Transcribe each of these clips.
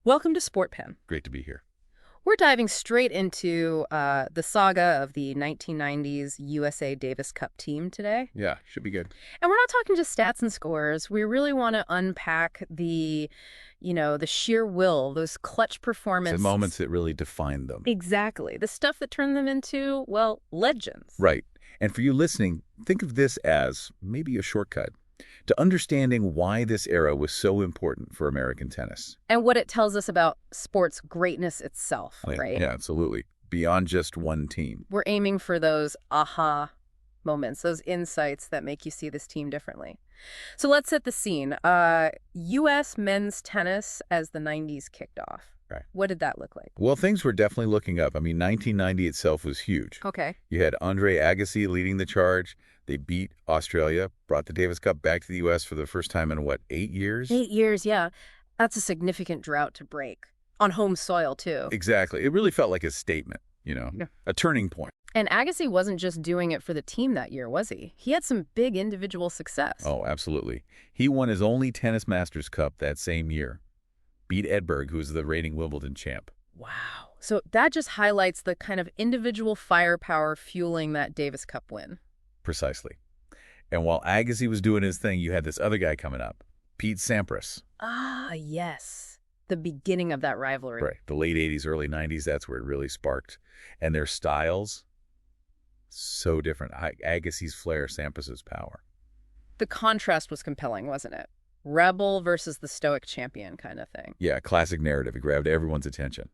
Welcome to Sportpen. Great to be here. We're diving straight into the saga of the 1990s USA Davis Cup team today. Yeah, should be good. And we're not talking just stats and scores. We really want to unpack the sheer will, those clutch performances. The moments that really defined them. Exactly. The stuff that turned them into, well, legends. Right. And for you listening, think of this as maybe a shortcut to understanding why this era was so important for American tennis. And what it tells us about sports greatness itself, right? Yeah, absolutely. Beyond just one team. We're aiming for those aha moments, those insights that make you see this team differently. So let's set the scene. U.S. men's tennis as the 90s kicked off. Right. What did that look like? Well, things were definitely looking up. I mean, 1990 itself was huge. Okay. You had Andre Agassi leading the charge. They beat Australia, brought the Davis Cup back to the U.S. for the first time in, 8 years? 8 years, yeah. That's a significant drought to break. On home soil, too. Exactly. It really felt like a statement, a turning point. And Agassi wasn't just doing it for the team that year, was he? He had some big individual success. Oh, absolutely. He won his only Tennis Masters Cup that same year. Beat Edberg, who was the reigning Wimbledon champ. Wow. So that just highlights the kind of individual firepower fueling that Davis Cup win. Precisely. And while Agassi was doing his thing, you had this other guy coming up, Pete Sampras. Ah, yes. The beginning of that rivalry. Right. The late 80s, early 90s, that's where it really sparked. And their styles, so different. Agassi's flair, Sampras's power. The contrast was compelling, wasn't it? Rebel versus the stoic champion kind of thing. Yeah, classic narrative. It grabbed everyone's attention.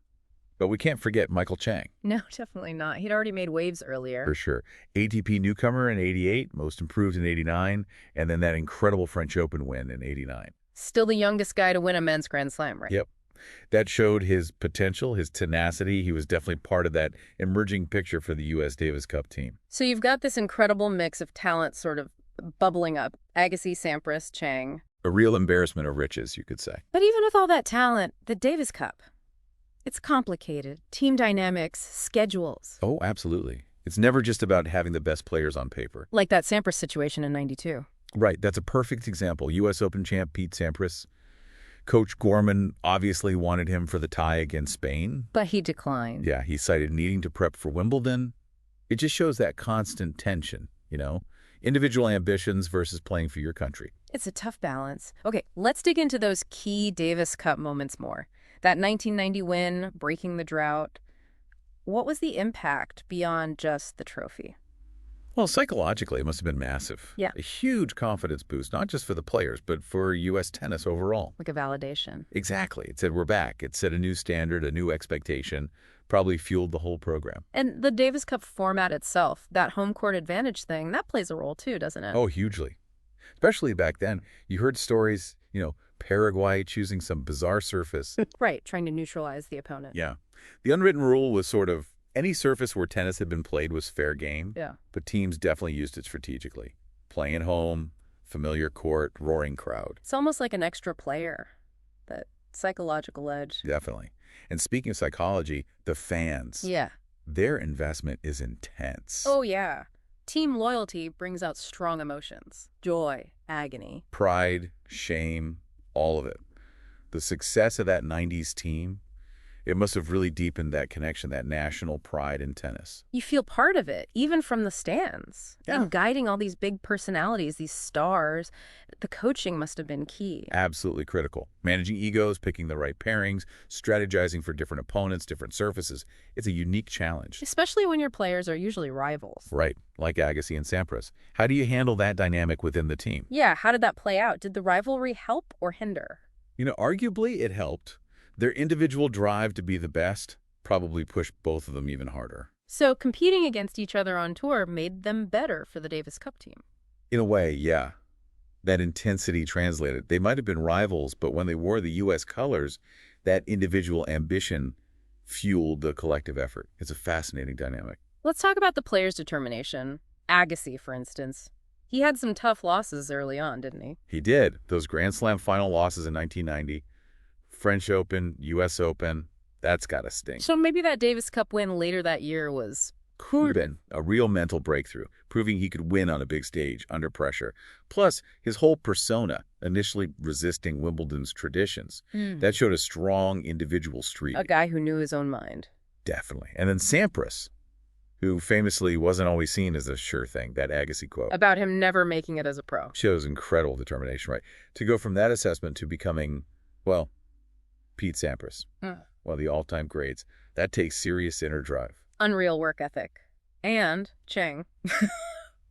But we can't forget Michael Chang. No, definitely not. He'd already made waves earlier. For sure. ATP newcomer in 88, most improved in 89, and then that incredible French Open win in 89. Still the youngest guy to win a men's Grand Slam, right? Yep. That showed his potential, his tenacity. He was definitely part of that emerging picture for the U.S. Davis Cup team. So you've got this incredible mix of talent sort of bubbling up. Agassi, Sampras, Chang. A real embarrassment of riches, you could say. But even with all that talent, the Davis Cup, it's complicated. Team dynamics, schedules. Oh, absolutely. It's never just about having the best players on paper. Like that Sampras situation in '92. Right. That's a perfect example. U.S. Open champ Pete Sampras. Coach Gorman obviously wanted him for the tie against Spain. But he declined. Yeah, he cited needing to prep for Wimbledon. It just shows that constant tension, individual ambitions versus playing for your country. It's a tough balance. Okay, let's dig into those key Davis Cup moments more. That 1990 win, breaking the drought. What was the impact beyond just the trophy? Well, psychologically, it must have been massive. Yeah. A huge confidence boost, not just for the players, but for U.S. tennis overall. Like a validation. Exactly. It said we're back. It set a new standard, a new expectation, probably fueled the whole program. And the Davis Cup format itself, that home court advantage thing, that plays a role too, doesn't it? Oh, hugely. Especially back then. You heard stories, Paraguay choosing some bizarre surface. Right, trying to neutralize the opponent. Yeah. The unwritten rule was sort of any surface where tennis had been played was fair game. Yeah. But teams definitely used it strategically. Playing at home, familiar court, roaring crowd. It's almost like an extra player, that psychological edge. Definitely. And speaking of psychology, the fans. Yeah. Their investment is intense. Oh, yeah. Team loyalty brings out strong emotions. Joy, agony. Pride, shame, all of it. The success of that 90s team, it must have really deepened that connection, that national pride in tennis. You feel part of it, even from the stands. Yeah. And guiding all these big personalities, these stars, the coaching must have been key. Absolutely critical. Managing egos, picking the right pairings, strategizing for different opponents, different surfaces. It's a unique challenge. Especially when your players are usually rivals. Right, like Agassi and Sampras. How do you handle that dynamic within the team? Yeah, how did that play out? Did the rivalry help or hinder? Arguably it helped. Their individual drive to be the best probably pushed both of them even harder. So competing against each other on tour made them better for the Davis Cup team. In a way, yeah. That intensity translated. They might have been rivals, but when they wore the U.S. colors, that individual ambition fueled the collective effort. It's a fascinating dynamic. Let's talk about the players' determination. Agassi, for instance. He had some tough losses early on, didn't he? He did. Those Grand Slam final losses in 1990, French Open, U.S. Open, that's got to sting. So maybe that Davis Cup win later that year was Could have been a real mental breakthrough, proving he could win on a big stage under pressure. Plus, his whole persona, initially resisting Wimbledon's traditions, that showed a strong individual streak. A guy who knew his own mind. Definitely. And then Sampras, who famously wasn't always seen as a sure thing, that Agassi quote. About him never making it as a pro. Shows incredible determination, right? To go from that assessment to becoming, well, Pete Sampras, one of the all-time greats, that takes serious inner drive. Unreal work ethic. And Cheng,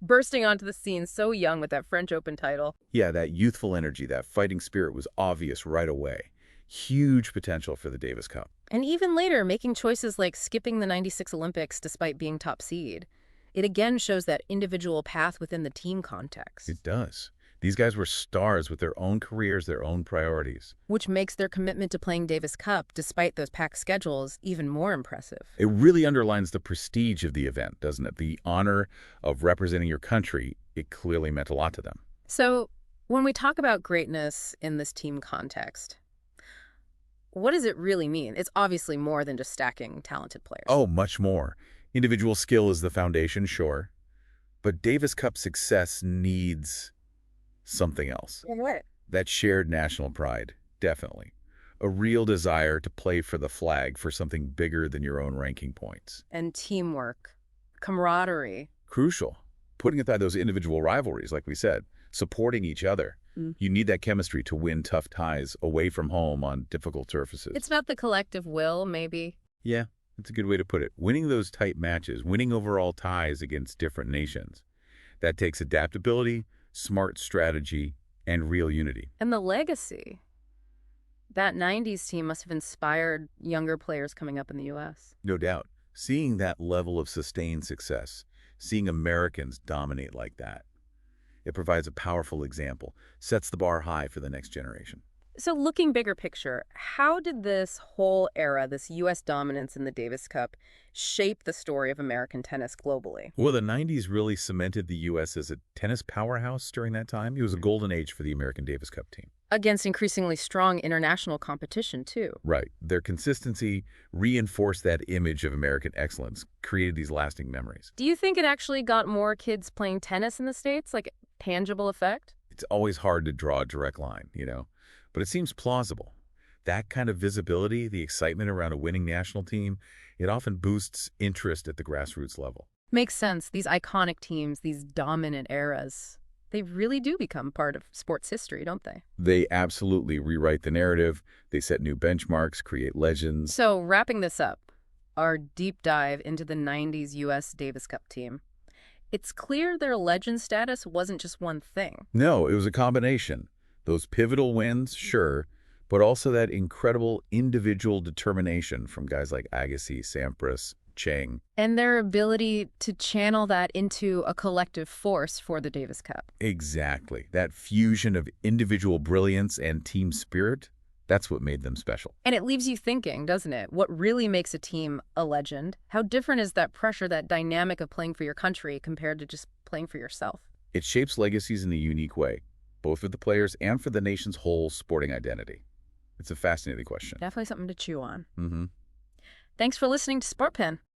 bursting onto the scene so young with that French Open title. Yeah, that youthful energy, that fighting spirit was obvious right away. Huge potential for the Davis Cup. And even later, making choices like skipping the 96 Olympics despite being top seed. It again shows that individual path within the team context. It does. These guys were stars with their own careers, their own priorities. Which makes their commitment to playing Davis Cup, despite those packed schedules, even more impressive. It really underlines the prestige of the event, doesn't it? The honor of representing your country, it clearly meant a lot to them. So, when we talk about greatness in this team context, what does it really mean? It's obviously more than just stacking talented players. Oh, much more. Individual skill is the foundation, sure. But Davis Cup success needs something else. What? That shared national pride, definitely. A real desire to play for the flag, for something bigger than your own ranking points. And teamwork, camaraderie. Crucial. Putting aside those individual rivalries, like we said, supporting each other. You need that chemistry to win tough ties away from home on difficult surfaces. It's about the collective will, maybe. Yeah, that's a good way to put it. Winning those tight matches, winning overall ties against different nations. That takes adaptability, smart strategy, and real unity. And the legacy. That 90s team must have inspired younger players coming up in the U.S. No doubt. Seeing that level of sustained success, seeing Americans dominate like that, it provides a powerful example, sets the bar high for the next generation. So looking bigger picture, how did this whole era, this U.S. dominance in the Davis Cup, shape the story of American tennis globally? Well, the 90s really cemented the U.S. as a tennis powerhouse during that time. It was a golden age for the American Davis Cup team. Against increasingly strong international competition, too. Right. Their consistency reinforced that image of American excellence, created these lasting memories. Do you think it actually got more kids playing tennis in the States, like a tangible effect? It's always hard to draw a direct line, but it seems plausible. That kind of visibility, the excitement around a winning national team, it often boosts interest at the grassroots level. Makes sense. These iconic teams, these dominant eras, they really do become part of sports history, don't they? They absolutely rewrite the narrative. They set new benchmarks, create legends. So wrapping this up, our deep dive into the 90s U.S. Davis Cup team. It's clear their legend status wasn't just one thing. No, it was a combination. Those pivotal wins, sure, but also that incredible individual determination from guys like Agassi, Sampras, Cheng. And their ability to channel that into a collective force for the Davis Cup. Exactly. That fusion of individual brilliance and team spirit, that's what made them special. And it leaves you thinking, doesn't it? What really makes a team a legend? How different is that pressure, that dynamic of playing for your country compared to just playing for yourself? It shapes legacies in a unique way, both for the players and for the nation's whole sporting identity. It's a fascinating question. Definitely something to chew on. Mm-hmm. Thanks for listening to Sportpen.